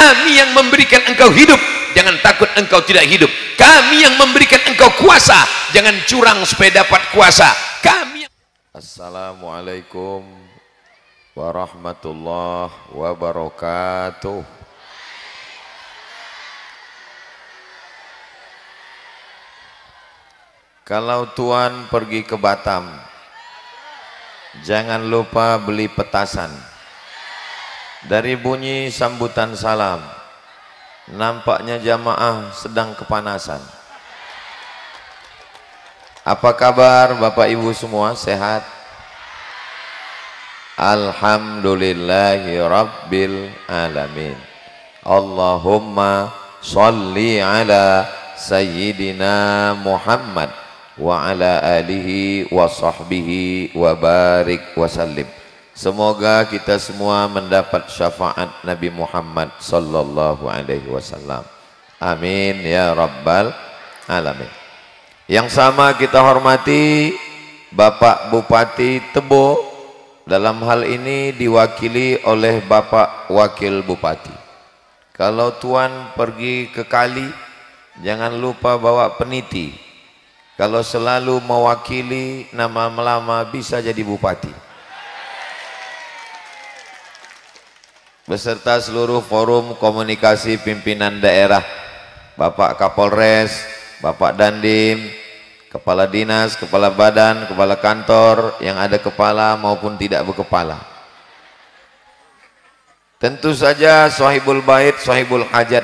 Kami yang memberikan engkau hidup, jangan takut engkau tidak hidup. Kami yang memberikan engkau kuasa, jangan curang supaya dapat kuasa. Kami. Assalamualaikum warahmatullahi wabarakatuh. Kalau tuan pergi ke Batam, jangan lupa beli petasan. Dari bunyi sambutan salam, nampaknya jamaah sedang kepanasan. Apa kabar Bapak Ibu semua, sehat? Alhamdulillahi Rabbil Alamin. Allahumma salli ala Sayyidina Muhammad wa ala alihi wa sahbihi wa barik wa sallim. Semoga kita semua mendapat syafaat Nabi Muhammad sallallahu alaihi wasallam. Amin ya rabbal alamin. Yang sama kita hormati Bapak Bupati Tebo, dalam hal ini diwakili oleh Bapak Wakil Bupati. Kalau tuan pergi ke kali, jangan lupa bawa peniti. Kalau selalu mewakili, nama lama bisa jadi bupati. Beserta seluruh forum komunikasi pimpinan daerah, Bapak Kapolres, Bapak Dandim, Kepala Dinas, Kepala Badan, Kepala Kantor, yang ada kepala maupun tidak berkepala. Tentu saja Sohibul Bait, Sohibul Hajat,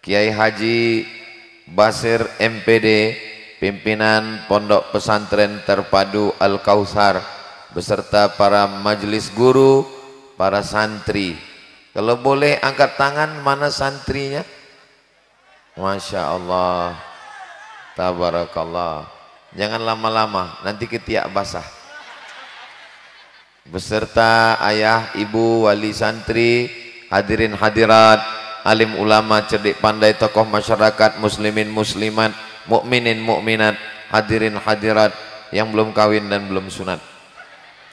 Kiai Haji Basir MPD, pimpinan Pondok Pesantren Terpadu Al-Kautsar, beserta para majelis guru, para santri. Kalau boleh angkat tangan, mana santrinya? Masya Allah, tabarakallah. Jangan lama-lama, nanti ketiak basah. Beserta ayah, ibu, wali santri, hadirin hadirat, alim ulama, cerdik pandai, tokoh masyarakat, muslimin muslimat, mukminin mukminat, hadirin hadirat yang belum kawin dan belum sunat.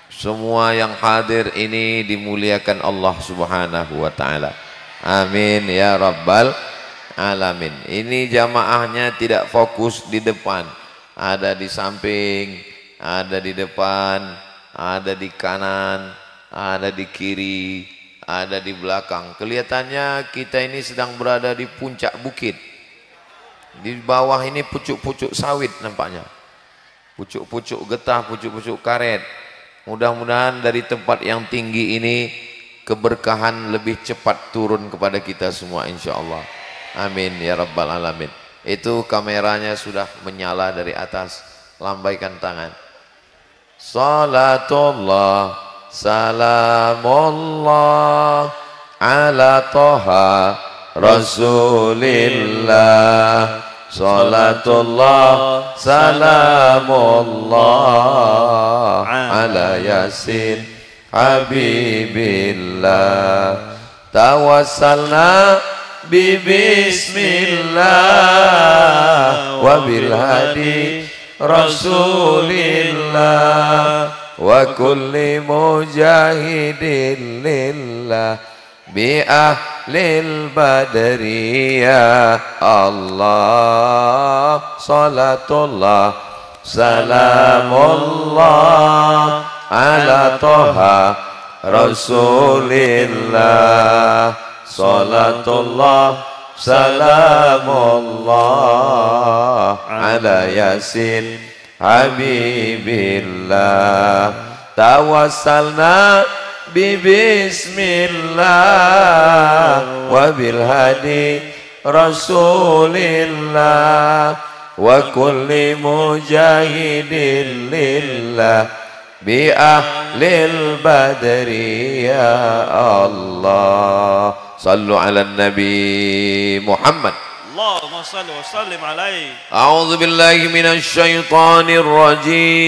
Semua yang hadir ini dimuliakan Allah Subhanahu wa taala. Amin ya rabbal alamin. Ini jamaahnya tidak fokus di depan, ada di samping, ada di depan, ada di kanan, ada di kiri, ada di belakang. Kelihatannya kita ini sedang berada di puncak bukit. Di bawah ini pucuk-pucuk sawit nampaknya, pucuk-pucuk getah, pucuk-pucuk karet. Mudah-mudahan dari tempat yang tinggi ini keberkahan lebih cepat turun kepada kita semua insyaallah. Amin ya rabbal alamin. Itu kameranya sudah menyala dari atas. Lambaikan tangan. Salatullah salamullah ala toha Rasulillah. Salatullah salamullah ala yasin habibillah. Tawassalna bi bismillah wa bil hadi Rasulillah wa kulli mujahidin lillah bi ahlil badri ya Allah. Salatullah salamullah ala toha Rasulillah. Salatullah salamullah ala yasin habibillah. Tawassalna bi bismillah wa bil hadi Rasulillah wa kulli mujahidin lillah bi ahlil badri ya Allah. Sallu ala Nabi Muhammad. Allahumma salli wa sallim alaihi. A'udzu billahi minasy syaithanir rajim.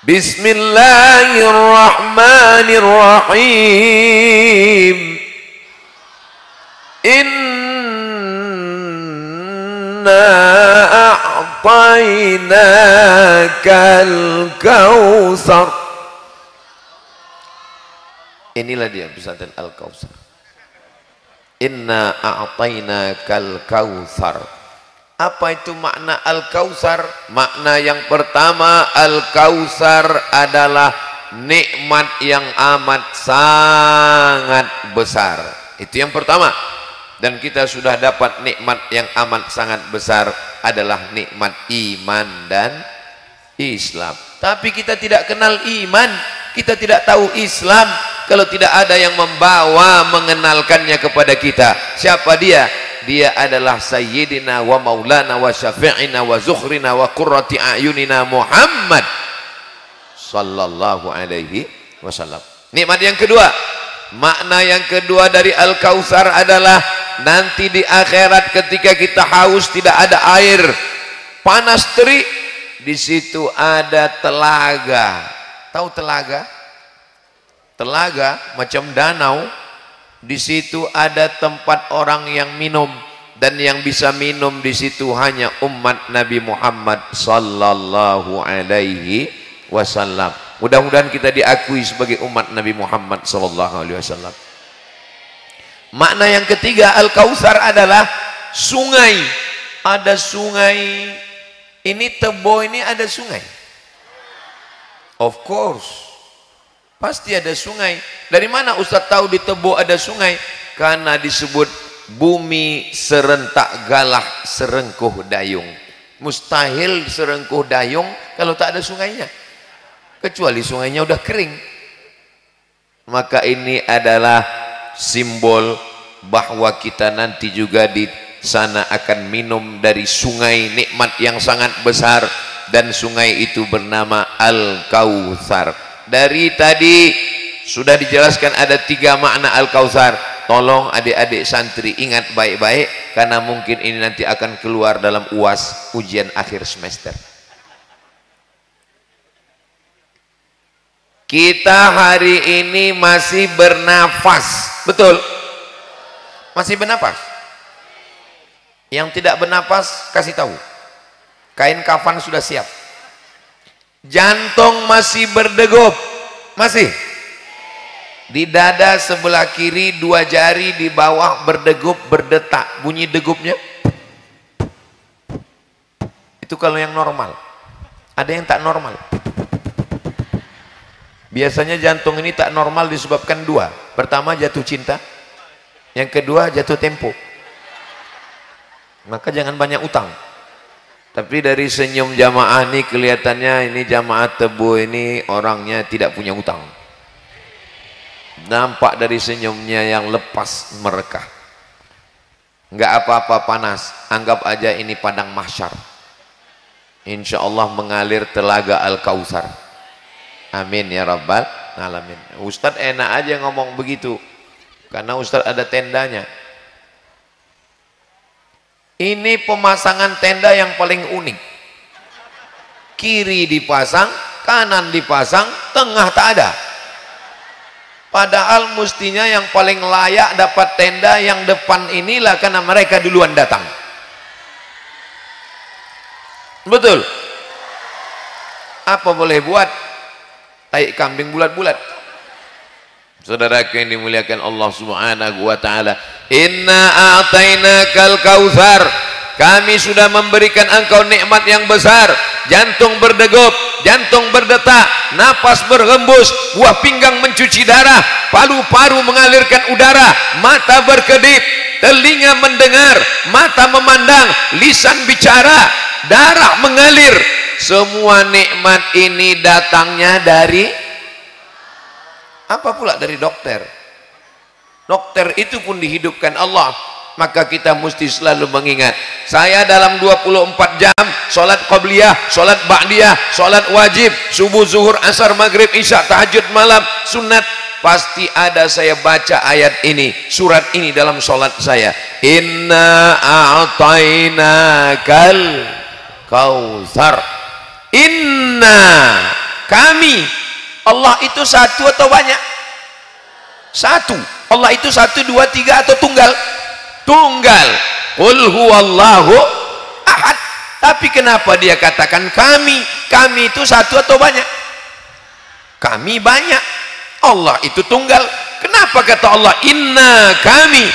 Bismillahirrahmanirrahim. Inna a'tainakal kautsar Inilah dia pesantren Al-Kautsar. Inna a'tainakal kautsar. Apa itu makna Al-Kautsar? Makna yang pertama, Al-Kautsar adalah nikmat yang amat sangat besar. Itu yang pertama. Dan kita sudah dapat nikmat yang amat sangat besar adalah nikmat iman dan Islam. Tapi kita tidak kenal iman, kita tidak tahu Islam kalau tidak ada yang membawa mengenalkannya kepada kita. Siapa dia? Dia adalah sayyidina wa maulana wa syafi'ina wa zukhrina wa qurrati a'yunina Muhammad sallallahu alaihi wasallam. Nikmat yang kedua, makna yang kedua dari Al-Kautsar adalah nanti di akhirat ketika kita haus tidak ada air, panas terik, di situ ada telaga. Tahu telaga? Telaga macam danau. Di situ ada tempat orang yang minum, dan yang bisa minum di situ hanya umat Nabi Muhammad sallallahu alaihi wasallam. Mudah-mudahan kita diakui sebagai umat Nabi Muhammad sallallahu alaihi wasallam. Makna yang ketiga Al-Kautsar adalah sungai. Ada sungai. Ini Tebo ini ada sungai. Of course. Pasti ada sungai. Dari mana Ustaz tahu di Tebo ada sungai? Karena disebut bumi serentak galah serengkuh dayung. Mustahil serengkuh dayung kalau tak ada sungainya. Kecuali sungainya udah kering. Maka ini adalah simbol bahwa kita nanti juga di sana akan minum dari sungai nikmat yang sangat besar, dan sungai itu bernama Al-Kautsar. Dari tadi sudah dijelaskan ada 3 makna Al-Kautsar. Tolong adik-adik santri ingat baik-baik, karena mungkin ini nanti akan keluar dalam UAS, ujian akhir semester. Kita hari ini masih bernafas, betul? Masih bernafas? Yang tidak bernafas kasih tahu, kain kafan sudah siap. Jantung masih berdegup, masih? Di dada sebelah kiri 2 jari di bawah berdegup, berdetak. Bunyi degupnya itu kalau yang normal. Ada yang tak normal. Biasanya jantung ini tak normal disebabkan 2. Pertama jatuh cinta, yang kedua jatuh tempo. Maka jangan banyak utang. Tapi dari senyum jamaah ini kelihatannya ini jamaah Tebo ini orangnya tidak punya utang. Nampak dari senyumnya yang lepas merekah. Enggak apa-apa panas, anggap aja ini padang mahsyar. Insya Allah mengalir telaga Al-Kautsar. Amin ya rabbal alamin. Ustadz enak aja ngomong begitu, karena Ustadz ada tendanya. Ini pemasangan tenda yang paling unik. Kiri dipasang, kanan dipasang, tengah tak ada. Padahal mestinya yang paling layak dapat tenda yang depan inilah, karena mereka duluan datang. Betul? Apa boleh buat? Tai kambing bulat-bulat. Saudaraku yang dimuliakan Allah Subhanahu wa taala, inna a'tainakal kautsar. Kami sudah memberikan engkau nikmat yang besar. Jantung berdegup, jantung berdetak, napas berhembus, buah pinggang mencuci darah, paru-paru mengalirkan udara, mata berkedip, telinga mendengar, mata memandang, lisan bicara, darah mengalir. Semua nikmat ini datangnya dari apa pula? Dari dokter. Dokter itu pun dihidupkan Allah. Maka kita mesti selalu mengingat, saya dalam 24 jam sholat qabliyah, sholat ba'diyah, sholat wajib, subuh, zuhur, asar, maghrib, isya, tahajud malam, sunat, pasti ada saya baca ayat ini, surat ini dalam sholat saya. Inna a'tainakal kautsar. Inna, kami. Allah itu satu atau banyak? Satu. Allah itu 1, 2, 3 atau tunggal? Tunggal. Qul huwallahu ahad. Tapi kenapa dia katakan kami? Kami itu satu atau banyak? Kami banyak. Allah itu tunggal. Kenapa kata Allah inna kami?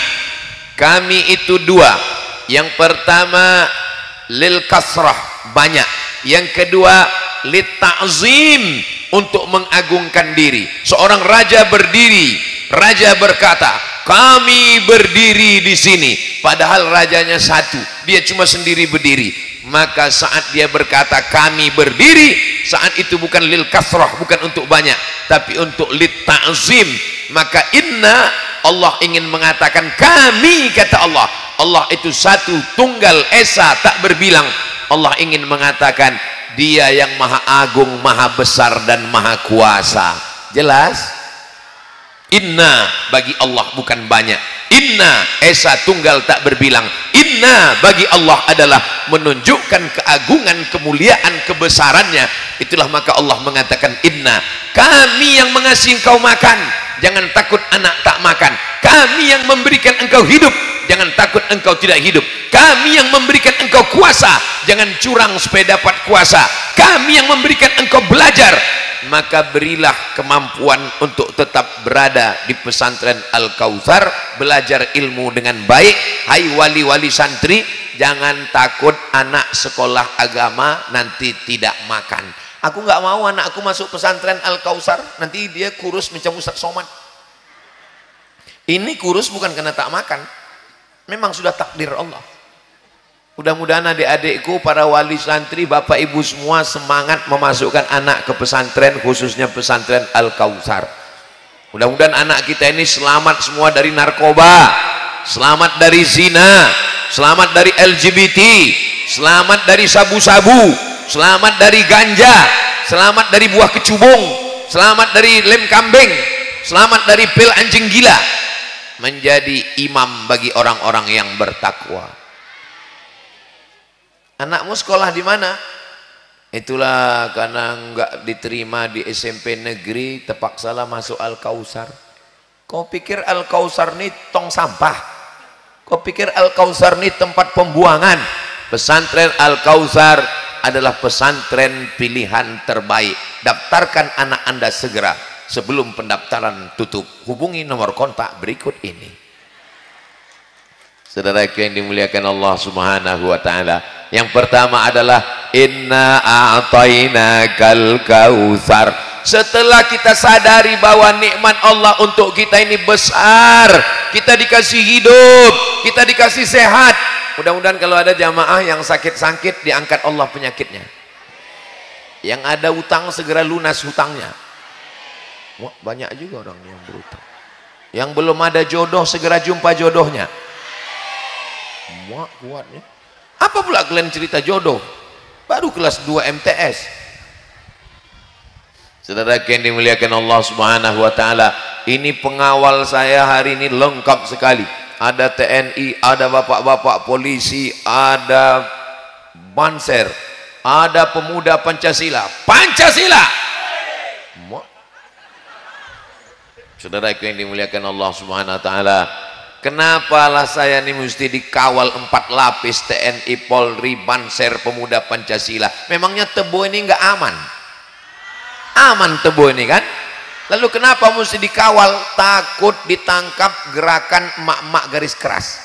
Kami itu dua. Yang pertama lil kasrah, banyak. Yang kedua lit ta'zim, untuk mengagungkan diri. Seorang raja berdiri, raja berkata, kami berdiri di sini, padahal rajanya satu, dia cuma sendiri berdiri. Maka saat dia berkata kami berdiri, saat itu bukan lil kasrah, bukan untuk banyak, tapi untuk lit ta'zim. Maka inna, Allah ingin mengatakan kami, kata Allah. Allah itu satu, tunggal, esa, tak berbilang. Allah ingin mengatakan dia yang maha agung, maha besar dan maha kuasa. Jelas? Inna bagi Allah bukan banyak. Inna esa tunggal tak berbilang. Inna bagi Allah adalah menunjukkan keagungan, kemuliaan, kebesarannya. Itulah maka Allah mengatakan inna. Kami yang mengasihi engkau makan, jangan takut anak tak makan. Kami yang memberikan engkau hidup, jangan takut engkau tidak hidup. Kami yang memberikan engkau kuasa, jangan curang supaya dapat kuasa. Kami yang memberikan engkau belajar, maka berilah kemampuan untuk tetap berada di pesantren Al-Kautsar, belajar ilmu dengan baik. Hai wali-wali santri, jangan takut anak sekolah agama nanti tidak makan. Aku nggak mau anakku masuk pesantren Al-Kautsar, nanti dia kurus macam Ustaz Somad. Ini kurus bukan karena tak makan, memang sudah takdir Allah. Mudah-mudahan adik-adikku, para wali santri, bapak ibu semua semangat memasukkan anak ke pesantren, khususnya pesantren Al-Kautsar. Mudah-mudahan anak kita ini selamat semua dari narkoba, selamat dari zina, selamat dari LGBT, selamat dari sabu-sabu, selamat dari ganja, selamat dari buah kecubung, selamat dari lem kambing, selamat dari pil anjing gila, menjadi imam bagi orang-orang yang bertakwa. Anakmu sekolah di mana? Itulah karena enggak diterima di SMP negeri, terpaksalah masuk Al-Kautsar. Kau pikir Al-Kautsar ini tong sampah? Kau pikir Al-Kautsar ini tempat pembuangan? Pesantren Al-Kautsar adalah pesantren pilihan terbaik. Daftarkan anak Anda segera sebelum pendaftaran tutup. Hubungi nomor kontak berikut ini. Saudaraku yang dimuliakan Allah Subhanahu wa taala, yang pertama adalah inna a'tainakal kautsar. Setelah kita sadari bahwa nikmat Allah untuk kita ini besar, kita dikasih hidup, kita dikasih sehat. Mudah-mudahan kalau ada jamaah yang sakit-sakit, diangkat Allah penyakitnya. Yang ada utang segera lunas hutangnya. Wah, banyak juga orang yang berutang. Yang belum ada jodoh segera jumpa jodohnya. Wah, kuatnya. Apa pula kalian cerita jodoh? Baru kelas 2 MTS. Saudara yang dimuliakan Allah Subhanahu wa taala, ini pengawal saya hari ini lengkap sekali. Ada TNI, ada bapak-bapak polisi, ada Banser, ada pemuda Pancasila. Pancasila. Saudara yang dimuliakan Allah Subhanahu wa taala, kenapalah saya ini mesti dikawal 4 lapis TNI, Polri, Banser, pemuda Pancasila? Memangnya Tebo ini nggak aman? Aman Tebo ini kan? Lalu kenapa mesti dikawal? Takut ditangkap gerakan emak-emak garis keras.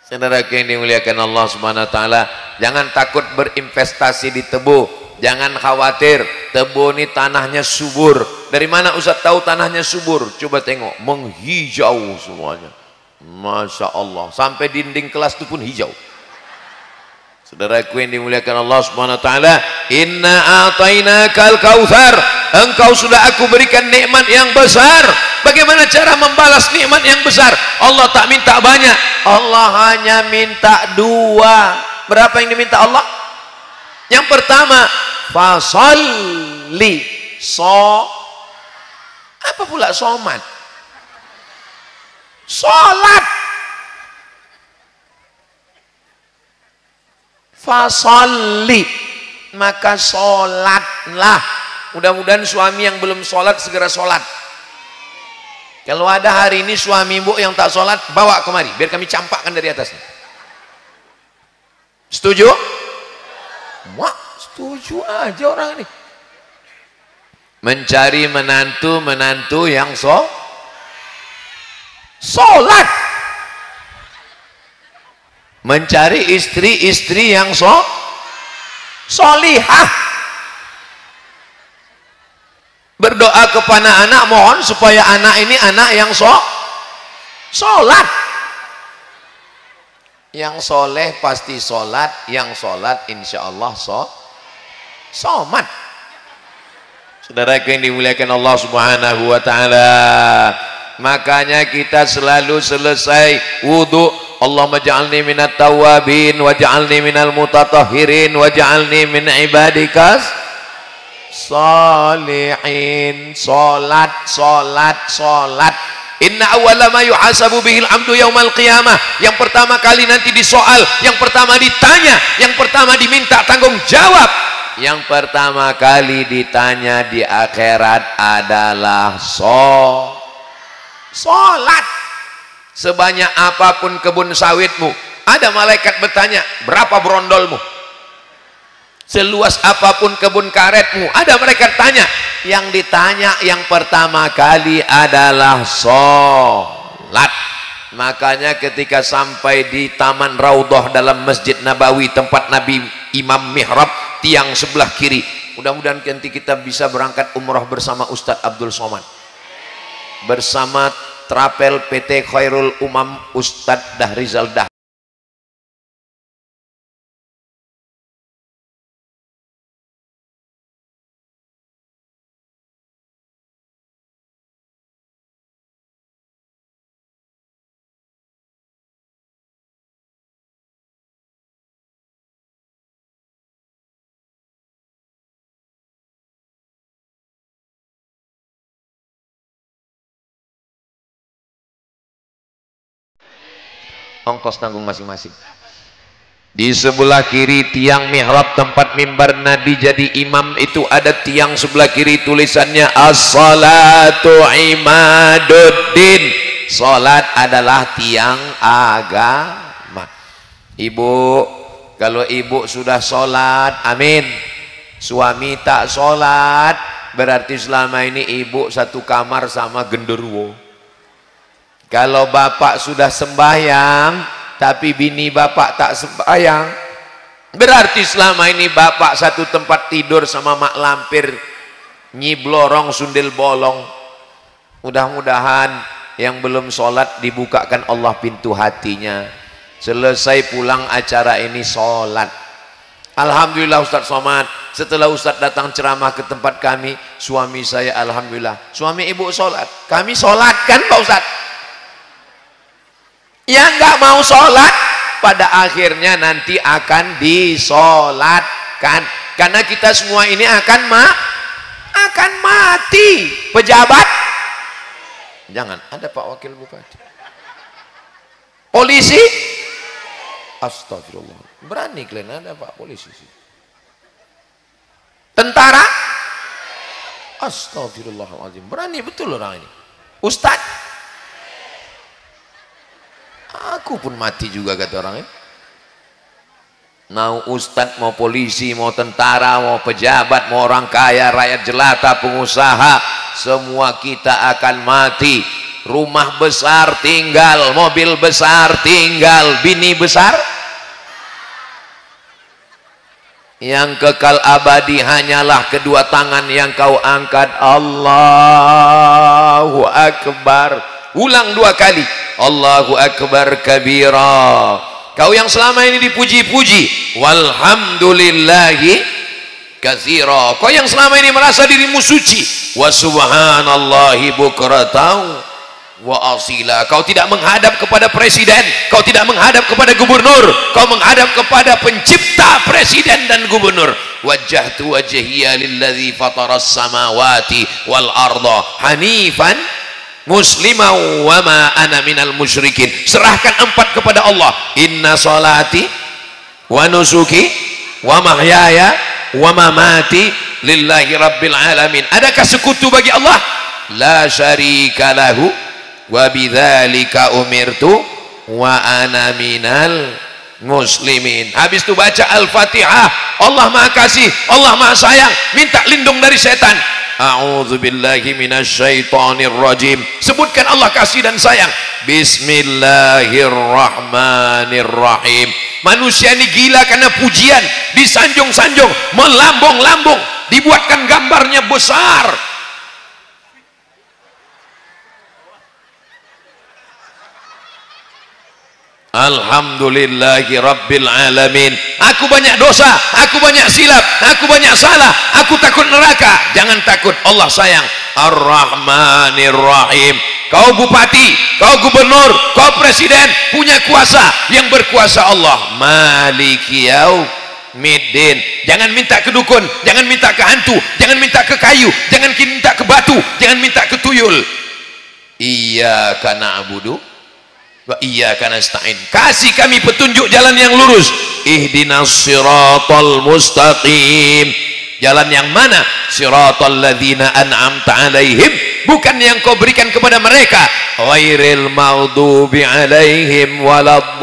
Saudara yang dimuliakan Allah Subhanahu wa taala, jangan takut berinvestasi di Tebo. Jangan khawatir, Tebo ini tanahnya subur. Dari mana Ustaz tahu tanahnya subur? Coba tengok, menghijau semuanya. Masya Allah, sampai dinding kelas itu pun hijau. Saudaraku yang dimuliakan Allah Subhanahu wa taala, inna a'tainakal kautsar. Engkau sudah aku berikan nikmat yang besar. Bagaimana cara membalas nikmat yang besar? Allah tak minta banyak, Allah hanya minta 2. Berapa yang diminta Allah? Yang pertama, fasolli. Apa pula somat? Salat. Fasolli, maka solatlah. Mudah-mudahan suami yang belum sholat segera sholat. Kalau ada hari ini suami ibu yang tak sholat, bawa kemari biar kami campakkan dari atasnya. Setuju? Wah, setuju aja orang ini. Mencari menantu yang sholat. Mencari istri yang solihah. Berdoa kepada anak, mohon supaya anak ini anak yang sholat. Yang soleh pasti sholat, yang sholat insya Allah somat. Saudara yang dimuliakan Allah Subhanahu wa ta'ala, makanya kita selalu selesai wudu, Allahumma ja'alni minat tawabin wa ja'alni minal mutatahhirin wa ja'alni min ibadikas salihin. Salat. Inna awwala ma yuhasabu bihil abdu yaumal qiyamah. Yang pertama kali nanti disoal, yang pertama ditanya, yang pertama diminta tanggung jawab, yang pertama kali ditanya di akhirat adalah sholat. Sebanyak apapun kebun sawitmu, ada malaikat bertanya, berapa brondolmu? Seluas apapun kebun karetmu, ada malaikat tanya. Yang ditanya yang pertama kali adalah sholat. Makanya ketika sampai di Taman Raudhah dalam Masjid Nabawi, tempat Nabi Imam Mihrab, tiang sebelah kiri, mudah-mudahan nanti kita bisa berangkat umrah bersama Ustadz Abdul Somad, bersama Trapel PT Khairul Umam Ustadz Dahrizal Dah. Ongkos tanggung masing-masing. Di sebelah kiri tiang mihrab tempat mimbar Nabi jadi imam itu ada tiang sebelah kiri tulisannya as-salatu imaduddin. Salat adalah tiang agama. Ibu, kalau ibu sudah salat, amin. Suami tak salat, berarti selama ini ibu satu kamar sama genderuwo. Kalau bapak sudah sembahyang tapi bini bapak tak sembahyang, berarti selama ini bapak satu tempat tidur sama mak lampir, nyi blorong sundel bolong. Mudah-mudahan yang belum sholat dibukakan Allah pintu hatinya. Selesai pulang acara ini sholat. Alhamdulillah Ustadz Somad, setelah Ustadz datang ceramah ke tempat kami, suami saya alhamdulillah, suami ibu sholat, kami sholat kan Pak Ustadz? Yang nggak mau sholat pada akhirnya nanti akan disolatkan, karena kita semua ini akan mati. Pejabat jangan, ada Pak Wakil Bupati, polisi, astagfirullah, berani kalian ada Pak polisi sih. Tentara, astagfirullahaladzim, berani betul orang ini. Ustadz, aku pun mati juga kata orang ini. Mau ustadz, mau polisi, mau tentara, mau pejabat, mau orang kaya, rakyat jelata, pengusaha, semua kita akan mati. Rumah besar tinggal, mobil besar tinggal, bini besar. Yang kekal abadi hanyalah kedua tangan yang kau angkat. Allahu Akbar. Ulang 2 kali. Allahu Akbar kabira. Kau yang selama ini dipuji-puji, walhamdulillahi katsira. Kau yang selama ini merasa dirimu suci, wa subhanallahi bukratan wa asila. Kau tidak menghadap kepada presiden, kau tidak menghadap kepada gubernur, kau menghadap kepada pencipta presiden dan gubernur. Wajjahtu wajhiya lilladzi fataras samawati wal arda hanifan muslimau wa ma ana minal musyrikin. Serahkan 4 kepada Allah. Inna salati wa nusuki wa mahyaya wa mamati lillahi rabbil alamin. Adakah sekutu bagi Allah? La syarika lahu wa bidzalika umirtu wa ana minal muslimin. Habis itu baca Al-Fatihah. Allah Maha Kasih, Allah Maha Sayang, minta lindung dari setan. a'udzubillahi minasyaitonirrajim. Sebutkan Allah kasih dan sayang. Bismillahirrahmanirrahim. Manusia ini gila karena pujian, disanjung-sanjung, melambung-lambung, dibuatkan gambarnya besar. Alhamdulillahi Rabbil Alamin. Aku banyak dosa, aku banyak silap, aku banyak salah, aku takut neraka. Jangan takut, Allah sayang. Ar-Rahmanir Rahim. Kau bupati, kau gubernur, kau presiden, punya kuasa. Yang berkuasa Allah. Maliki Yaumiddin. Jangan minta ke dukun, jangan minta ke hantu, jangan minta ke kayu, jangan minta ke batu, jangan minta ke tuyul. Iyyaka na'budu wa iyyaka nasta'in. Kasih kami petunjuk jalan yang lurus. Ihdinas siratal mustaqim. Jalan yang mana? Siratal ladzina an'amta alaihim, bukan yang kau berikan kepada mereka. Ghairil maghdubi alaihim waladdallin.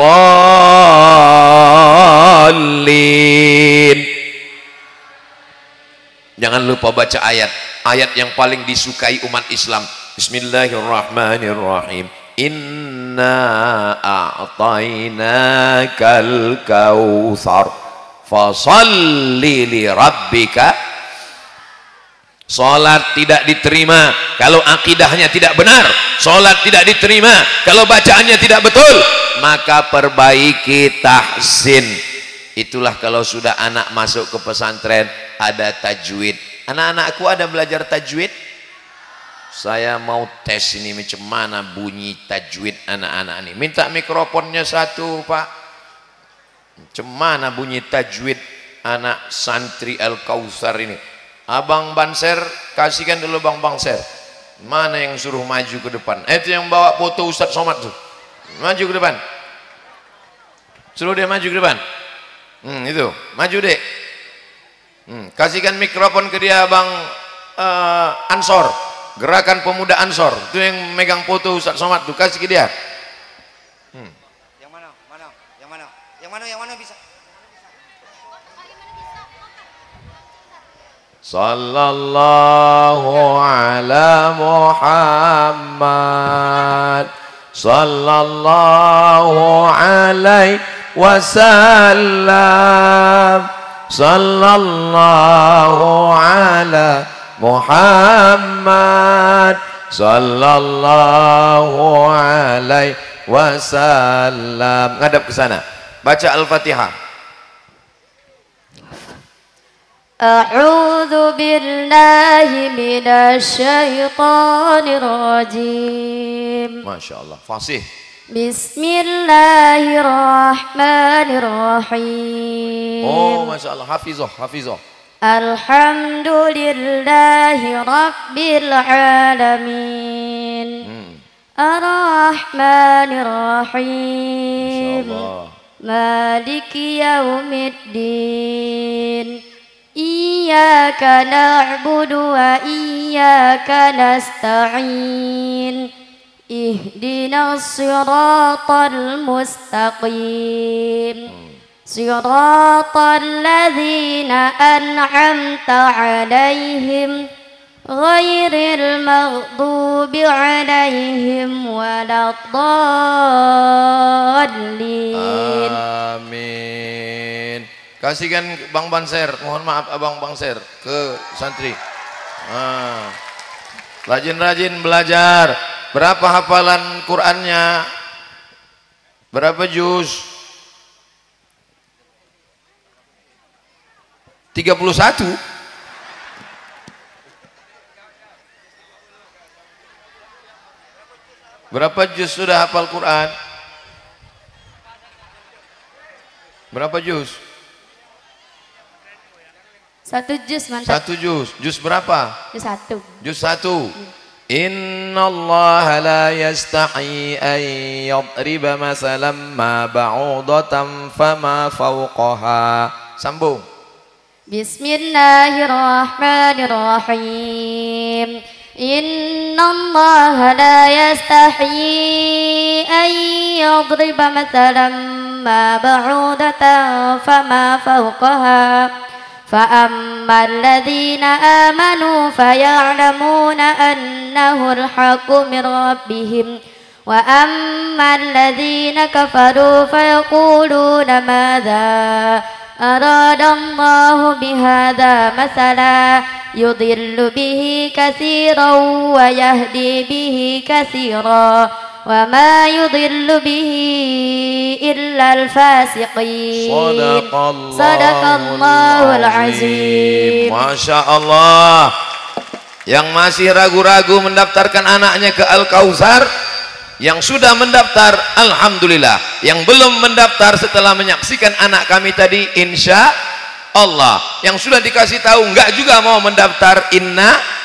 Jangan lupa baca ayat yang paling disukai umat Islam. Bismillahirrahmanirrahim. Inna a'tainakal kautsar fasalli li rabbika. Salat tidak diterima kalau akidahnya tidak benar. Salat tidak diterima kalau bacaannya tidak betul. Maka perbaiki tahsin. Itulah kalau sudah anak masuk ke pesantren ada tajwid. Anak-anakku ada belajar tajwid? Saya mau tes ini macam mana bunyi tajwid anak-anak ini. Minta mikrofonnya satu, Pak. Macam mana bunyi tajwid anak santri Al-Kautsar ini? Abang Banser, kasihkan dulu Bang Banser. Mana yang suruh maju ke depan? Itu yang bawa foto Ustadz Somad tuh. Maju ke depan. Suruh dia maju ke depan. Itu, maju dek. Kasihkan mikrofon ke dia Bang Ansor. Gerakan Pemuda Ansor itu yang megang foto Ustadz Somad tuh, kasih ke dia. Yang mana bisa. Sallallahu ala Muhammad sallallahu alaihi wasallam sallallahu ala Muhammad sallallahu alaihi wasallam. Ngadap ke sana. Baca Al-Fatihah. A'udzu billahi minasyaitonir rajim. Masya Allah, fasih. Bismillahirrahmanirrahim. Oh, Masya Allah, hafizah. Alhamdulillahi Rabbil Alamin. Ar-Rahmanir Rahim. Maliki Yaumiddin. Iyyaka na'budu wa iyyaka nasta'in. Ihdinas siratal mustaqim. Siratal ladzina an'amta 'alaihim ghairil maghdubi 'alaihim waladdallin. Amin. Kasihkan Bang Banser, mohon maaf Abang Banser ke santri. Rajin-rajin belajar. Berapa hafalan Qur'annya? Berapa juz? 31. Berapa juz sudah hafal Quran? Berapa juz? 1 juz, mantap. 1 juz. Juz berapa? Juz 1. Juz 1. Innallaha la yastahi an yadriba masalan ma ba'udatan fama fawqaha. Sambung. Bismillahirrahmanirrahim. Innallaha la yastahi an yadriba mathalan ma ba'udatan fama fawqaha فأما الذين آمنوا فيعلمون أنه الحق من ربهم وأما الذين كفروا فيقولون ماذا أراد الله بهذا مثلا يضل به كثيرا ويهدي به كثيرا وما يضل به إلا الفاسقين. Sadaqallahul azim. Masya Allah. Yang masih ragu-ragu mendaftarkan anaknya ke Al-Kautsar, yang sudah mendaftar alhamdulillah, yang belum mendaftar setelah menyaksikan anak kami tadi insya Allah, yang sudah dikasih tahu enggak juga mau mendaftar inna.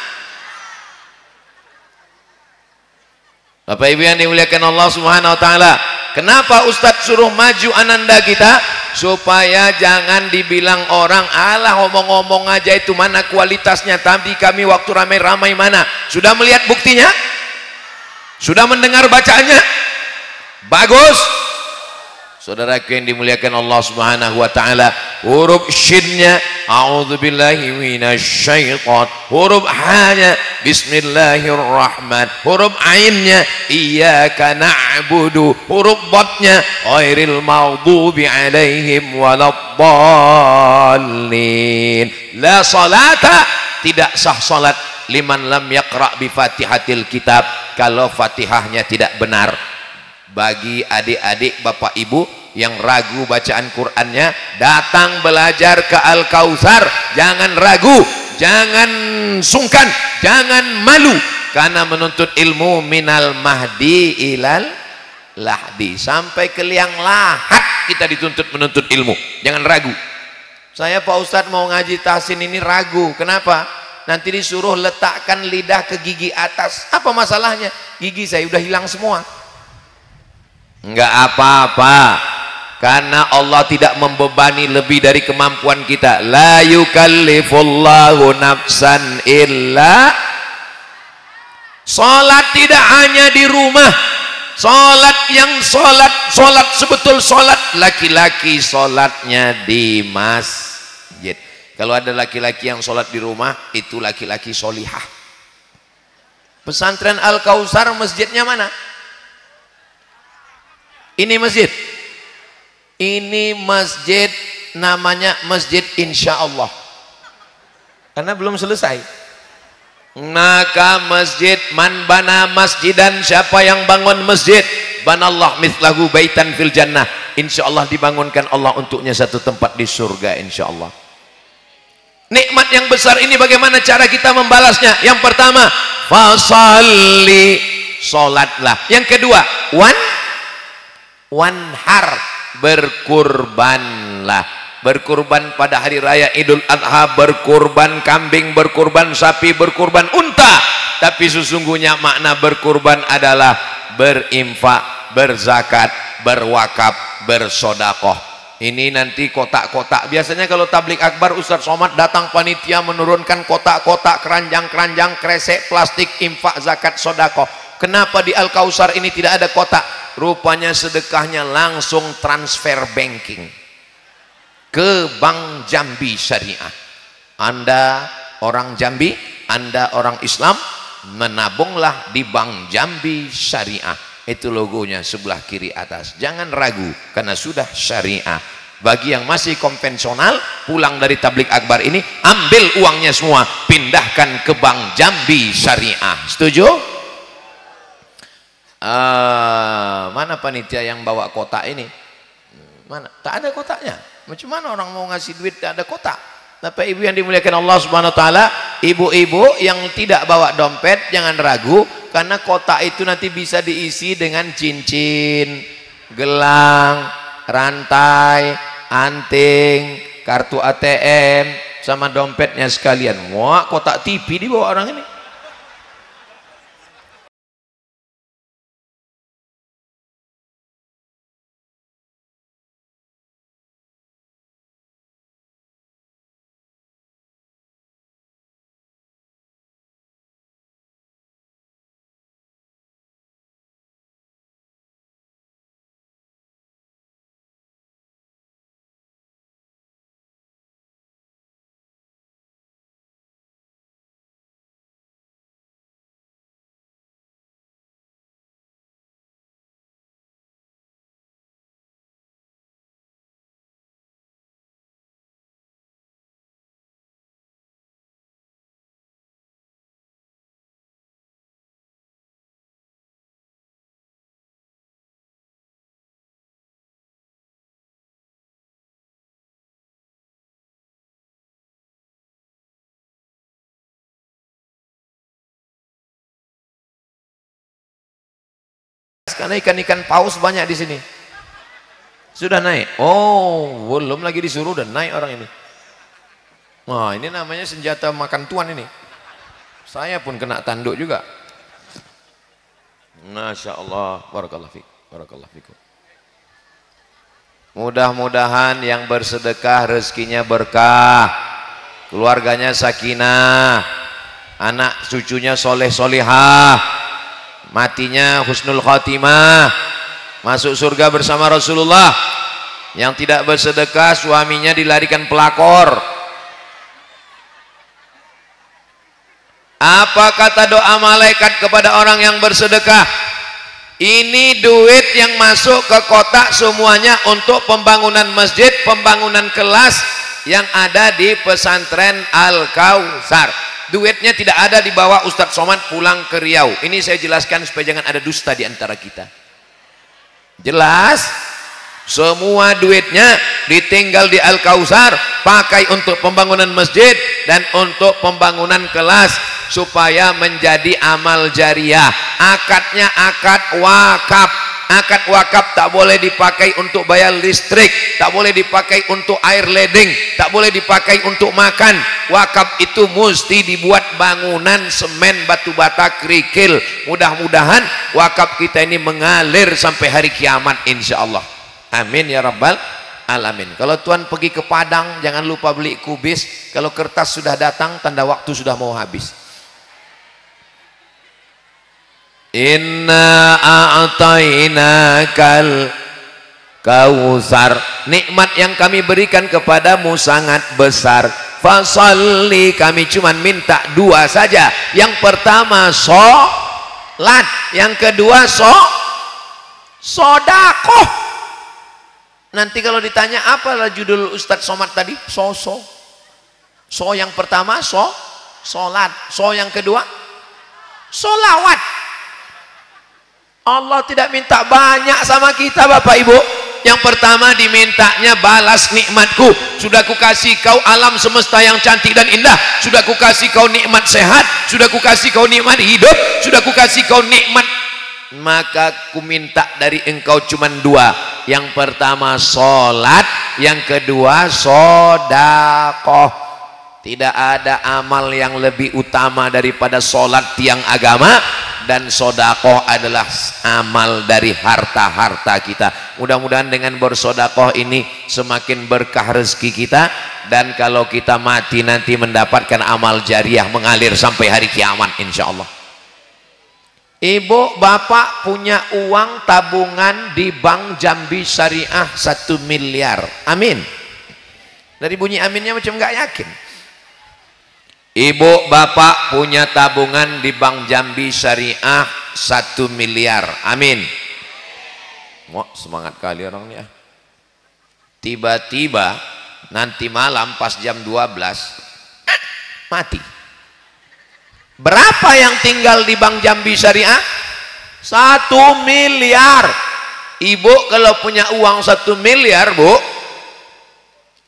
Bapak Ibu yang dimuliakan Allah Subhanahu wa taala, kenapa Ustadz suruh maju ananda kita? Supaya jangan dibilang orang, alah ngomong-ngomong aja itu, mana kualitasnya. Tapi kami waktu ramai-ramai mana? Sudah melihat buktinya? Sudah mendengar bacaannya? Bagus. Saudaraku yang dimuliakan Allah Subhanahu wa taala, huruf shinnya a'udzubillahi minasyaiton, huruf ha-nya bismillahirrahman, huruf ainnya iyyaka na'budu, huruf dhatnya ghairil maghdubi alaihim waladdallin. La salata, tidak sah salat liman lam yaqra bi fatihatil kitab, kalau fatihahnya tidak benar. Bagi adik-adik bapak ibu yang ragu bacaan Qur'annya, datang belajar ke Al-Kautsar, jangan ragu, jangan sungkan, jangan malu, karena menuntut ilmu minal mahdi ilal lahdi, sampai ke liang lahat kita dituntut menuntut ilmu. Jangan ragu. Saya Pak Ustadz mau ngaji tahsin ini ragu, kenapa? Nanti disuruh letakkan lidah ke gigi atas, apa masalahnya? Gigi saya udah hilang semua. Enggak apa-apa, karena Allah tidak membebani lebih dari kemampuan kita. La yukallifullahu nafsan illa. Salat tidak hanya di rumah. Salat yang salat sebetul salat laki-laki, salatnya di masjid. Kalau ada laki-laki yang salat di rumah, itu laki-laki solihah. Pesantren Al-Kautsar masjidnya mana? Ini masjid. Ini masjid namanya Masjid Insya Allah, karena belum selesai. Maka masjid, man bana masjidan, siapa yang bangun masjid, banallah mithlahu baitan fil jannah, insya Allah dibangunkan Allah untuknya satu tempat di surga insya Allah. Nikmat yang besar ini bagaimana cara kita membalasnya? Yang pertama, fasalli, solatlah. Yang kedua, wanhar, berkurbanlah. Berkurban pada hari raya Idul Adha, berkurban kambing, berkurban sapi, berkurban unta. Tapi sesungguhnya makna berkurban adalah berinfak, berzakat, berwakaf, bersodakoh. Ini nanti kotak-kotak. Biasanya kalau tablik akbar Ustadz Somad datang panitia menurunkan kotak-kotak, keranjang-keranjang, kresek, plastik, infak, zakat, sodakoh. Kenapa di Al-Kautsar ini tidak ada kotak? Rupanya sedekahnya langsung transfer banking ke Bank Jambi Syariah. Anda orang Jambi, Anda orang Islam, menabunglah di Bank Jambi Syariah. Itu logonya sebelah kiri atas. Jangan ragu, karena sudah syariah. Bagi yang masih konvensional, pulang dari tablik akbar ini, ambil uangnya semua, pindahkan ke Bank Jambi Syariah. Setuju? Mana panitia yang bawa kotak ini? Mana? Tak ada kotaknya. Macam mana orang mau ngasih duit tak ada kotak? Bapak ibu yang dimuliakan Allah Subhanahu wa taala, ibu-ibu yang tidak bawa dompet jangan ragu, karena kotak itu nanti bisa diisi dengan cincin, gelang, rantai, anting, kartu ATM, sama dompetnya sekalian. Wah, kotak TV dibawa orang ini. karena ikan-ikan paus banyak di sini. Sudah naik? Oh, belum lagi disuruh, udah naik orang ini. Wah, ini namanya senjata makan tuan ini. Saya pun kena tanduk juga. Masya Allah, barakallahu fiik, barakallahu fiikum. Mudah-mudahan yang bersedekah rezekinya berkah, keluarganya sakinah, anak cucunya soleh solihah, matinya husnul khatimah, masuk surga bersama Rasulullah. Yang tidak bersedekah suaminya dilarikan pelakor. Apa kata doa malaikat kepada orang yang bersedekah? Ini duit yang masuk ke kotak semuanya untuk pembangunan masjid, pembangunan kelas yang ada di pesantren Al-Kautsar. Duitnya tidak ada dibawa Ustadz Somad pulang ke Riau. Ini saya jelaskan supaya jangan ada dusta di antara kita. Jelas? Semua duitnya ditinggal di Al-Kautsar, pakai untuk pembangunan masjid dan untuk pembangunan kelas supaya menjadi amal jariah. Akadnya akad wakaf. Akad wakaf tak boleh dipakai untuk bayar listrik, tak boleh dipakai untuk air ledeng, tak boleh dipakai untuk makan. Wakaf itu mesti dibuat bangunan, semen, batu bata, kerikil. Mudah-mudahan wakaf kita ini mengalir sampai hari kiamat insya Allah. Amin ya rabbal alamin. Kalau tuan pergi ke Padang, jangan lupa beli kubis. Kalau kertas sudah datang, tanda waktu sudah mau habis. Inna a'tainakal kautsar. Nikmat yang kami berikan kepadamu sangat besar. Fasalli, kami cuma minta dua saja. Yang pertama sholat, yang kedua sodakoh. Nanti kalau ditanya apalah judul Ustadz Somad tadi? So yang pertama sholat, yang kedua sholawat. Allah tidak minta banyak sama kita Bapak Ibu. Yang pertama dimintanya balas nikmatku. Sudah kukasih kau alam semesta yang cantik dan indah. Sudah kukasih kau nikmat sehat. Sudah kukasih kau nikmat hidup. Sudah kukasih kau nikmat. Maka ku minta dari engkau cuma dua. Yang pertama sholat, yang kedua sodakoh. Tidak ada amal yang lebih utama daripada sholat tiang agama. Dan sodakoh adalah amal dari harta-harta kita. Mudah-mudahan dengan bersodakoh ini semakin berkah rezeki kita. Dan kalau kita mati nanti mendapatkan amal jariah mengalir sampai hari kiamat insya Allah. Ibu bapak punya uang tabungan di Bank Jambi Syariah 1 miliar. Amin. Dari bunyi aminnya macam nggak yakin. Ibu bapak punya tabungan di Bank Jambi Syariah 1 miliar. Amin. Wah, semangat kali orangnya. Tiba-tiba nanti malam pas jam 12 mati. Berapa yang tinggal di Bank Jambi Syariah? 1 miliar. Ibu kalau punya uang 1 miliar, Bu,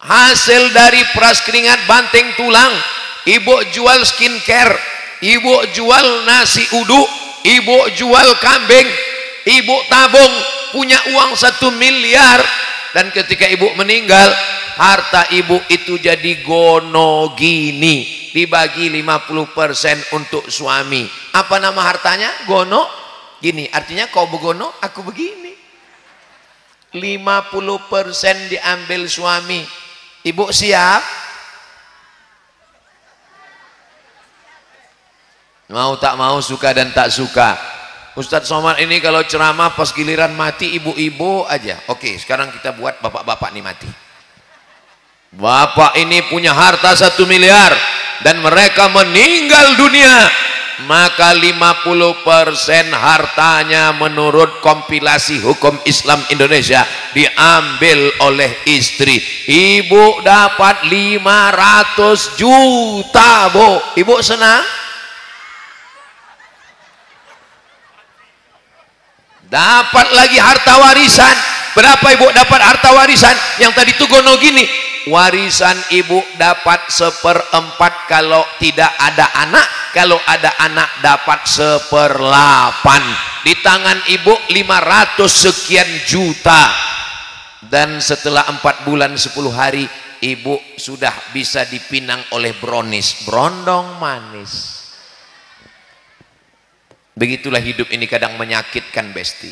hasil dari peras keringat, banting tulang, ibu jual skincare, ibu jual nasi uduk, ibu jual kambing, ibu tabung, punya uang 1 miliar. Dan ketika ibu meninggal, harta ibu itu jadi gono gini. Dibagi 50% untuk suami. Apa nama hartanya? Gono gini. Artinya kau begono, aku begini. 50% diambil suami. Ibu siap? Mau tak mau, suka dan tak suka. Ustadz Somad ini kalau ceramah pas giliran mati ibu-ibu aja. Oke, sekarang kita buat bapak-bapak nih mati. Bapak ini punya harta 1 miliar dan mereka meninggal dunia, maka 50% hartanya menurut kompilasi hukum Islam Indonesia diambil oleh istri. Ibu dapat 500 juta, Bu. Ibu senang? Dapat lagi harta warisan. Berapa ibu dapat harta warisan? Yang tadi itu gono gini. Warisan ibu dapat 1/4 kalau tidak ada anak. Kalau ada anak dapat 1/8. di tangan ibu 500 sekian juta, dan setelah 4 bulan 10 hari ibu sudah bisa dipinang oleh brownies, berondong manis. Begitulah hidup ini kadang menyakitkan, besti.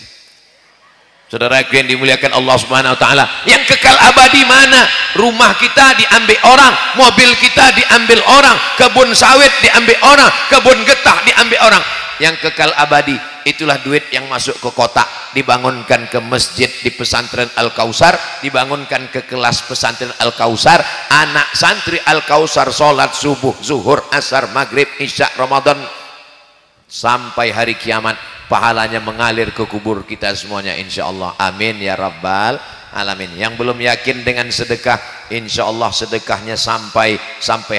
Saudara yang dimuliakan Allah Subhanahu wa taala, yang kekal abadi mana? Rumah kita diambil orang, mobil kita diambil orang, kebun sawit diambil orang, kebun getah diambil orang. Yang kekal abadi itulah duit yang masuk ke kotak, dibangunkan ke masjid di pesantren Al-Kausar, dibangunkan ke kelas pesantren Al-Kausar, anak santri Al-Kausar sholat subuh, zuhur, asar, maghrib, isya, Ramadan sampai hari kiamat, pahalanya mengalir ke kubur kita semuanya insyaallah. Amin ya rabbal alamin. Yang belum yakin dengan sedekah, insyaallah sedekahnya sampai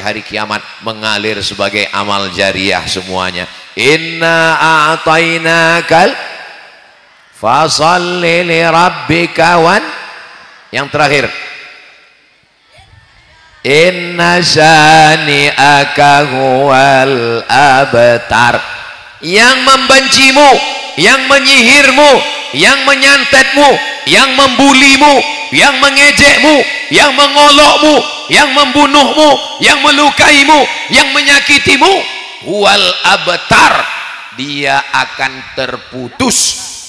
hari kiamat mengalir sebagai amal jariah semuanya. Inna a'tainakal fasalli li rabbika wan. Yang terakhir, inna syani'aka huwal abtar. Yang membencimu, yang menyihirmu, yang menyantetmu, yang membulimu, yang mengejekmu, yang mengolokmu, yang membunuhmu, yang melukaimu, yang menyakitimu, wal abtar, dia akan terputus,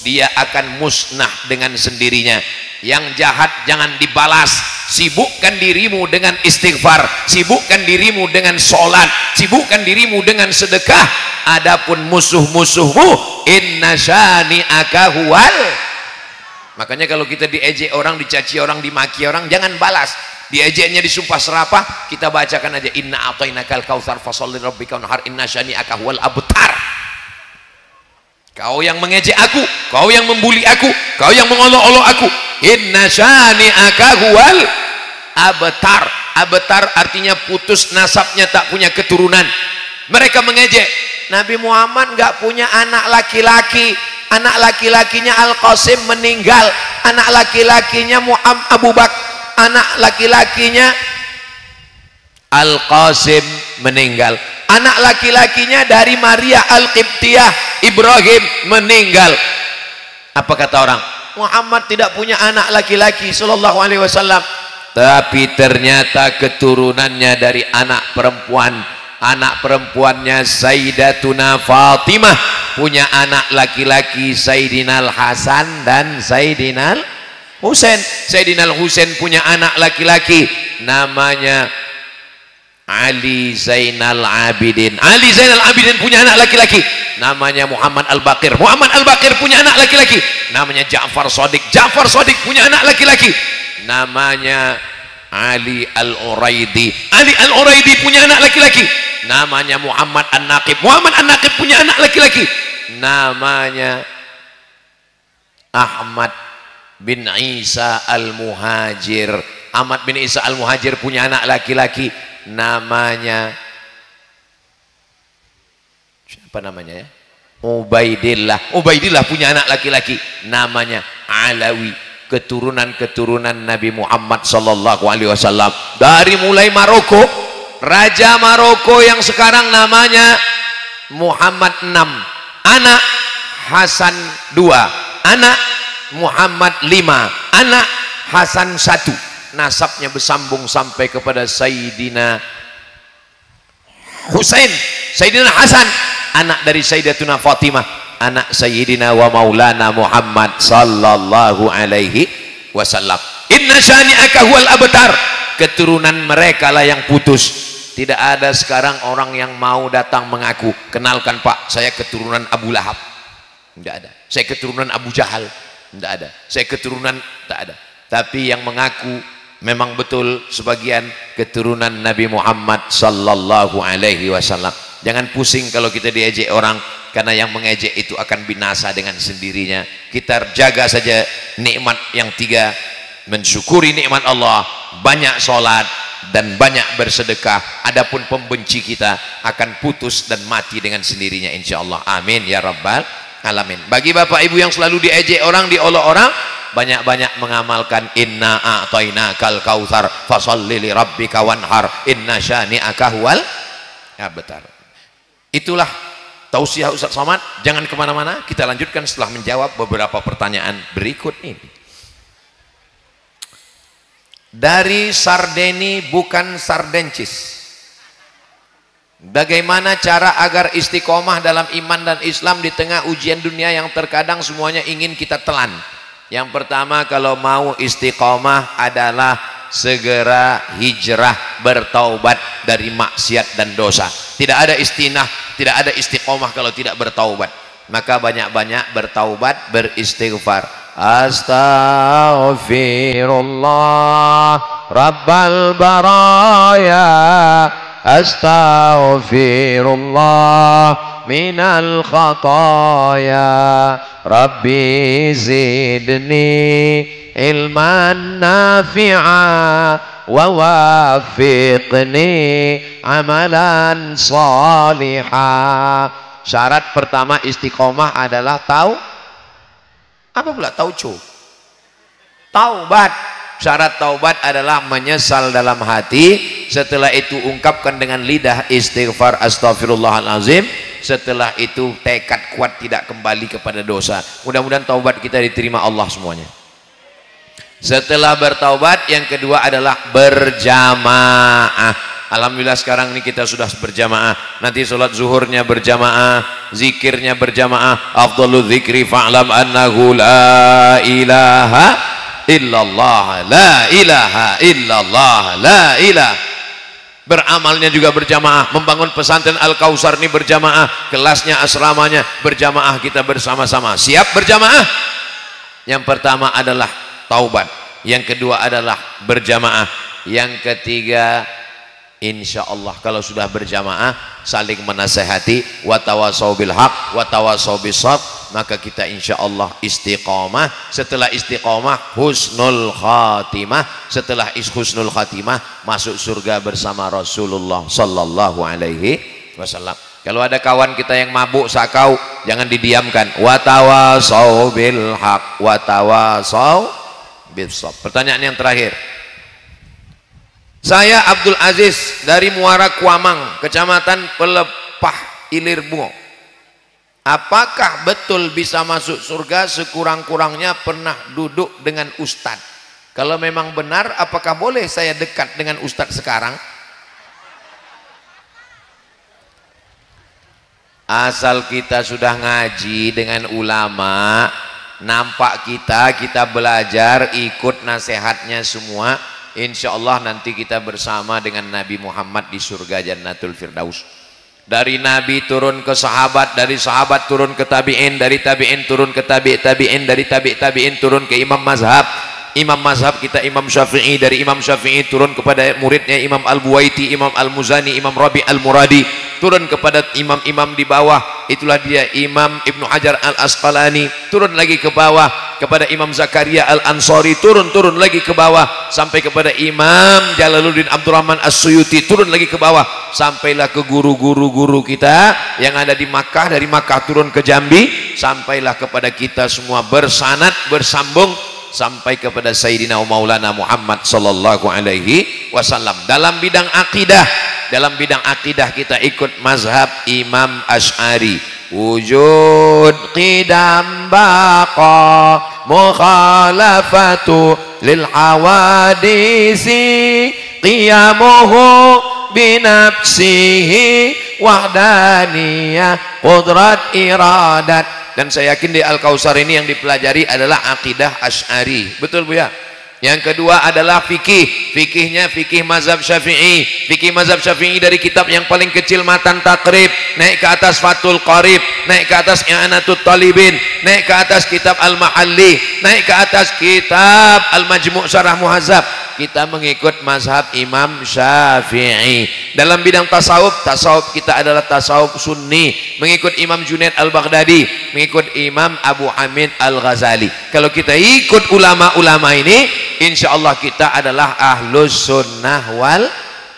dia akan musnah dengan sendirinya. Yang jahat jangan dibalas, sibukkan dirimu dengan istighfar, sibukkan dirimu dengan sholat, sibukkan dirimu dengan sedekah. Adapun musuh-musuhmu, inna syani'aka huwal. Makanya kalau kita diejek orang, dicaci orang, dimaki orang, jangan balas. Diejeknya disumpah serapah, kita bacakan aja inna a'tainakal kautsar fasholli rabbika wanhar inna syani'aka huwal abtar. Kau yang mengejek aku, kau yang membuli aku, kau yang mengolok-olok aku, inna syani'aka huwal abtar. Abtar artinya putus nasabnya, tak punya keturunan. Mereka mengejek Nabi Muhammad nggak punya anak laki-laki, anak laki-lakinya Al-Qasim meninggal, anak laki-lakinya Abu Bakar, anak laki-lakinya Al-Qasim meninggal, anak laki-lakinya dari Maria Al-Qibtiyah Ibrahim meninggal. Apa kata orang? Muhammad tidak punya anak laki-laki sallallahu alaihi wasallam, tapi ternyata keturunannya dari anak perempuan. Anak perempuannya Sayyidatuna Fatimah punya anak laki-laki Sayyidina Al-Hasan dan Sayyidina Al-Husain. Sayyidina Al-Husain punya anak laki-laki namanya Ali Zainal Abidin. Ali Zainal Abidin punya anak laki-laki namanya Muhammad Al-Baqir. Muhammad Al-Baqir punya anak laki-laki namanya Ja'far Shadiq. Ja'far Shadiq punya anak laki-laki namanya Ali Al-Uraidi. Ali Al-Uraidi punya anak laki-laki namanya Muhammad An-Naqib. Muhammad An-Naqib punya anak laki-laki namanya Ahmad bin Isa Al-Muhajir. Ahmad bin Isa Al-Muhajir punya anak laki-laki namanya siapa namanya ya? Ubaidillah. Ubaidillah punya anak laki-laki namanya Alawi. Keturunan-keturunan Nabi Muhammad sallallahu alaihi wasallam dari mulai Maroko, raja Maroko yang sekarang namanya Muhammad 6, anak Hasan 2, anak Muhammad 5, anak Hasan 1. Nasabnya bersambung sampai kepada Sayyidina Husain, Sayyidina Hasan, anak dari Sayyidatuna Fatimah, anak Sayyidina wa Maulana Muhammad sallallahu alaihi wasallam. Inna syani'aka huwal abtar. Keturunan mereka lah yang putus. Tidak ada sekarang orang yang mau datang mengaku, kenalkan Pak, saya keturunan Abu Lahab. Tidak ada. Saya keturunan Abu Jahal. Tidak ada. Saya keturunan, tak ada. Tapi yang mengaku memang betul sebagian keturunan Nabi Muhammad sallallahu alaihi wasallam. Jangan pusing kalau kita diejek orang, karena yang mengejek itu akan binasa dengan sendirinya. Kita jaga saja nikmat yang 3, mensyukuri nikmat Allah, banyak sholat dan banyak bersedekah. Adapun pembenci kita akan putus dan mati dengan sendirinya insyaallah. Amin ya rabbal alamin. Bagi bapak ibu yang selalu diejek orang, diolok orang, banyak-banyak mengamalkan inna a'tainakal kautsar fasholli li rabbika wanhar inna syani'aka huwal abtar. Itulah Tausiah Ustaz Somad, jangan kemana-mana, kita lanjutkan setelah menjawab beberapa pertanyaan berikut ini. Dari Sardeni bukan Sardencis. Bagaimana cara agar istiqomah dalam iman dan Islam di tengah ujian dunia yang terkadang semuanya ingin kita telan? Yang pertama, kalau mau istiqomah adalah segera hijrah, bertaubat dari maksiat dan dosa. Tidak ada istinah, tidak ada istiqomah kalau tidak bertaubat. Maka banyak-banyak bertaubat, beristighfar. Astaghfirullah Rabbal baraya, astaghfirullah minal khataya, Rabbi zidni ilman nafi'a wa wafiqni amalan salihah. Syarat pertama istiqomah adalah tahu apa pula? Taubat. Syarat taubat adalah menyesal dalam hati, setelah itu ungkapkan dengan lidah istighfar astaghfirullahalazim, setelah itu tekad kuat tidak kembali kepada dosa. Mudah-mudahan taubat kita diterima Allah semuanya. Setelah bertaubat, yang kedua adalah berjamaah. Alhamdulillah sekarang ini kita sudah berjamaah. Nanti sholat zuhurnya berjamaah, zikirnya berjamaah. Afdhalu dzikri fa'lam annahu la ilaha illallah, la ilaha illallah, la ilaha. Beramalnya juga berjamaah. Membangun pesantren Al-Kausar ini berjamaah, kelasnya, asramanya berjamaah, kita bersama-sama. Siap berjamaah? Yang pertama adalah taubat, yang kedua adalah berjamaah, yang ketiga insya Allah kalau sudah berjamaah saling menasehati, watawasau bil haq watawasau bis sabr, maka kita insya Allah istiqomah. Setelah istiqomah husnul khatimah, setelah husnul khatimah masuk surga bersama Rasulullah sallallahu alaihi wasallam. Kalau ada kawan kita yang mabuk sakau, jangan didiamkan. Watawasau bil haq watawasau bis sabr. Pertanyaan yang terakhir, saya Abdul Aziz dari Muara Kuamang, Kecamatan Pelepah, Ilir Bungo. Apakah betul bisa masuk surga sekurang-kurangnya pernah duduk dengan ustadz? Kalau memang benar, apakah boleh saya dekat dengan ustadz sekarang? Asal kita sudah ngaji dengan ulama, nampak kita belajar, ikut nasihatnya semua, insya Allah nanti kita bersama dengan Nabi Muhammad di surga Jannatul Firdaus. Dari Nabi turun ke sahabat, dari sahabat turun ke tabi'in, dari tabi'in turun ke tabi'in, dari tabi'in turun ke imam mazhab. Imam mazhab kita Imam Syafi'i, dari Imam Syafi'i turun kepada muridnya Imam Al-Buwaiti, Imam Al-Muzani, Imam Rabi Al-Muradi, turun kepada imam-imam di bawah, itulah dia Imam Ibnu Hajar Al-Asqalani, turun lagi ke bawah kepada Imam Zakaria Al-Ansari, turun lagi ke bawah sampai kepada Imam Jalaluddin Abdurrahman As-Suyuti, turun lagi ke bawah sampailah ke guru-guru kita yang ada di Makkah, dari Makkah turun ke Jambi, sampailah kepada kita semua bersanad, bersambung sampai kepada Sayyidina Maulana Muhammad sallallahu alaihi wasallam. Dalam bidang akidah kita ikut mazhab Imam Asy'ari. Wujud qidam baqa mukhalafatu lil hawadisi qiyamuhu binafsihi wahdaniyah qudrat iradat. Dan saya yakin di Al-Kausar ini yang dipelajari adalah akidah Asy'ari. Betul Bu ya? Yang kedua adalah fikih. Fikihnya fikih mazhab Syafi'i. Fikih mazhab Syafi'i dari kitab yang paling kecil Matan Takrib, naik ke atas Fathul Qarib, naik ke atas I'anatut Talibin, naik ke atas kitab Al-Mahalli, naik ke atas kitab Al-Majmu' Syarah Muhazzab. Kita mengikut mazhab Imam Syafi'i. Dalam bidang tasawuf kita adalah tasawuf sunni, mengikut Imam Junaid Al-Baghdadi, mengikut Imam Abu Hamid Al-Ghazali. Kalau kita ikut ulama-ulama ini, insya Allah kita adalah ahlus sunnah wal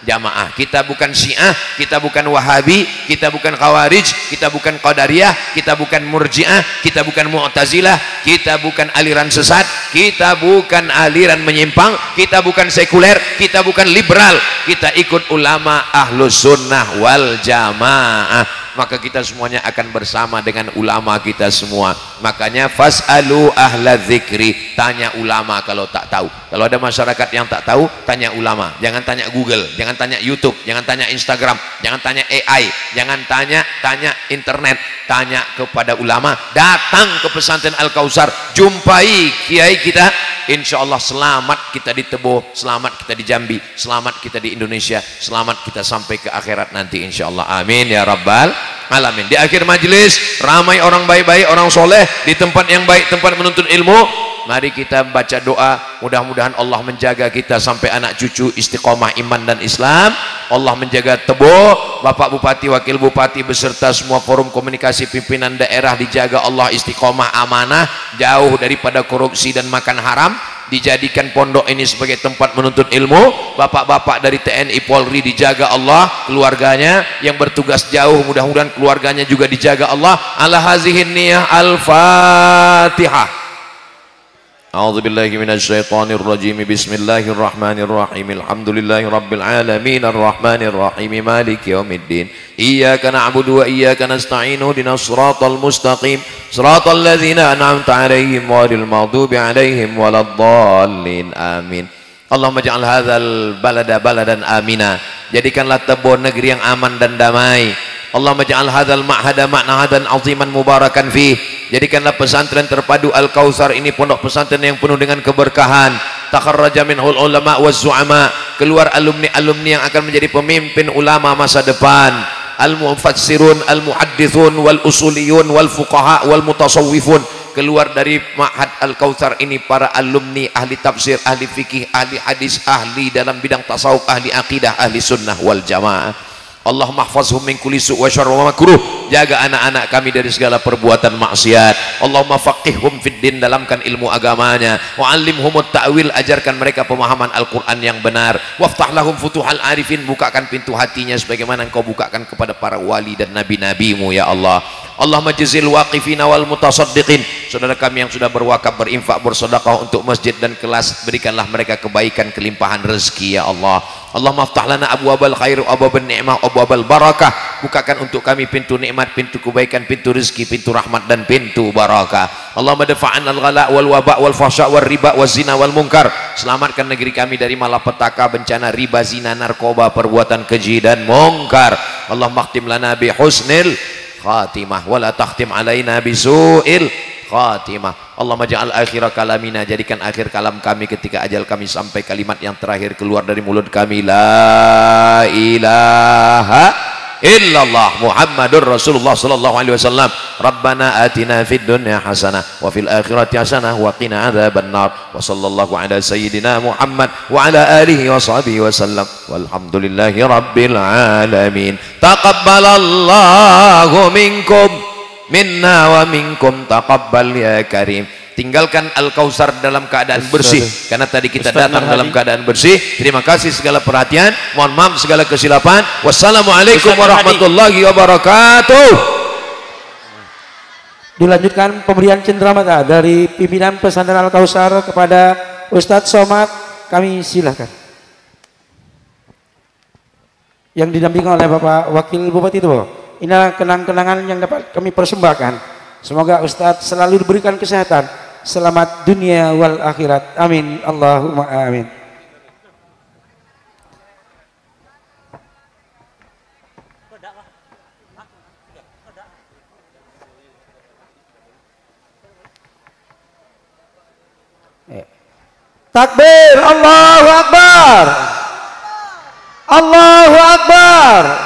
jamaah. Kita bukan Syiah, kita bukan Wahabi, kita bukan Khawarij, kita bukan Qadariyah, kita bukan Murji'ah, kita bukan Mu'tazilah, kita bukan aliran sesat, kita bukan aliran menyimpang, kita bukan sekuler, kita bukan liberal. Kita ikut ulama ahlus sunnah wal jamaah. maka kita semuanya akan bersama dengan ulama kita semua. Makanya fas'alu ahla dzikri, tanya ulama kalau tak tahu. Kalau ada masyarakat yang tak tahu, tanya ulama. Jangan tanya Google, jangan tanya YouTube, jangan tanya Instagram, jangan tanya AI, jangan tanya internet. Tanya kepada ulama. Datang ke pesantren Al-Kautsar, jumpai kiai kita, insya Allah selamat kita di Tebo, selamat kita di Jambi, selamat kita di Indonesia, selamat kita sampai ke akhirat nanti insya Allah. Amin ya rabbal alamin. Di akhir majelis ramai orang baik-baik, orang soleh di tempat yang baik, tempat menuntut ilmu. Mari kita baca doa, mudah-mudahan Allah menjaga kita sampai anak cucu istiqomah iman dan Islam. Allah menjaga Tebo, Bapak Bupati, Wakil Bupati beserta semua forum komunikasi pimpinan daerah dijaga Allah istiqomah amanah, jauh daripada korupsi dan makan haram. Dijadikan pondok ini sebagai tempat menuntut ilmu. Bapak-bapak dari TNI Polri dijaga Allah, keluarganya yang bertugas jauh mudah-mudahan keluarganya juga dijaga Allah. Ala hazihin niyah al-Fatihah. A'udzu billahi minasy syaithanir rajim. Bismillahirrahmanirrahim. Alhamdulillahi rabbil alamin arrahmanir rahim maliki yaumiddin. Iyyaka na'budu wa iyyaka nasta'in. Ihdinas siratal mustaqim. Siratal ladzina an'amta 'alaihim ghairil maghdubi 'alaihim waladdallin. Amin. Allahumma ja'al hadzal balada baladan amina. Jadikanlah Tebo negeri yang aman dan damai. Allahumma ja'al hadzal ma'hada ma'nahadan 'aziman mubarakan fih. Jadikanlah pesantren terpadu Al-Kautsar ini pondok pesantren yang penuh dengan keberkahan. Takharraja minhul ulama waz zu'ama, keluar alumni-alumni yang akan menjadi pemimpin ulama masa depan. Al-mufassirun, al-muhaddithun, wal usuliyun, wal fuqaha, wal mutasawwifun. Keluar dari Ma'had Al-Kautsar ini para alumni ahli tafsir, ahli fikih, ahli hadis, ahli dalam bidang tasawuf, ahli akidah, ahli sunnah wal jamaah. Allahumma mahfazhum min kulli su' wa syarr wa makruh. Jaga anak-anak kami dari segala perbuatan maksiat. Allahumma faqihhum fid din, dalamkan ilmu agamanya. Wa 'allimhumut ta'wil, ajarkan mereka pemahaman Al-Qur'an yang benar. Waftah lahum futuhal arifin, bukakan pintu hatinya sebagaimana Engkau bukakan kepada para wali dan nabi-nabimu ya Allah. Allahumma jazil waqifina wal mutasaddiqin, saudara kami yang sudah berwakaf, berinfak, bersedekah untuk masjid dan kelas, berikanlah mereka kebaikan, kelimpahan rezeki ya Allah. Allahumma aftah lana abwabal khair, abwabal ni'mah, abwabal barakah, bukakan untuk kami pintu nikmat, pintu kebaikan, pintu rezeki, pintu rahmat dan pintu barakah. Allahumma dafa'an al-ghala wal waba wal fahsya wal riba wal zina wal munkar, selamatkan negeri kami dari malapetaka, bencana riba, zina, narkoba, perbuatan keji dan munkar. Allahumma khtim lana bi husnil khatimah wala takhtim alaina bisu'il khatimah. Allahumma ja'al akhira kalamina, jadikan akhir kalam kami ketika ajal kami sampai kalimat yang terakhir keluar dari mulut kami, la ilaha illallah Muhammadur Rasulullah sallallahu alaihi wasallam. Rabbana atina fid dunya hasanah wa fil akhirati hasanah wa qina adzabannar. Wa sallallahu ala sayyidina Muhammad wa ala alihi wa sahbihi wasallam. Walhamdulillahi rabbil alamin. Taqabbalallahu minkum minna wa minkum taqabbal ya karim. Tinggalkan Al-Kautsar dalam keadaan bersih, karena tadi kita datang dalam keadaan bersih. Terima kasih segala perhatian, mohon maaf segala kesilapan. Wassalamualaikum warahmatullahi wabarakatuh. Dilanjutkan pemberian cenderamata dari pimpinan pesantren Al-Kautsar kepada Ustadz Somad, kami silakan. Yang didampingi oleh Bapak Wakil Bupati Tebo. Inilah kenang-kenangan yang dapat kami persembahkan. Semoga Ustadz selalu diberikan kesehatan, selamat dunia wal akhirat. Amin. Allahumma amin. Takbir, Allahu Akbar. Allahu Akbar.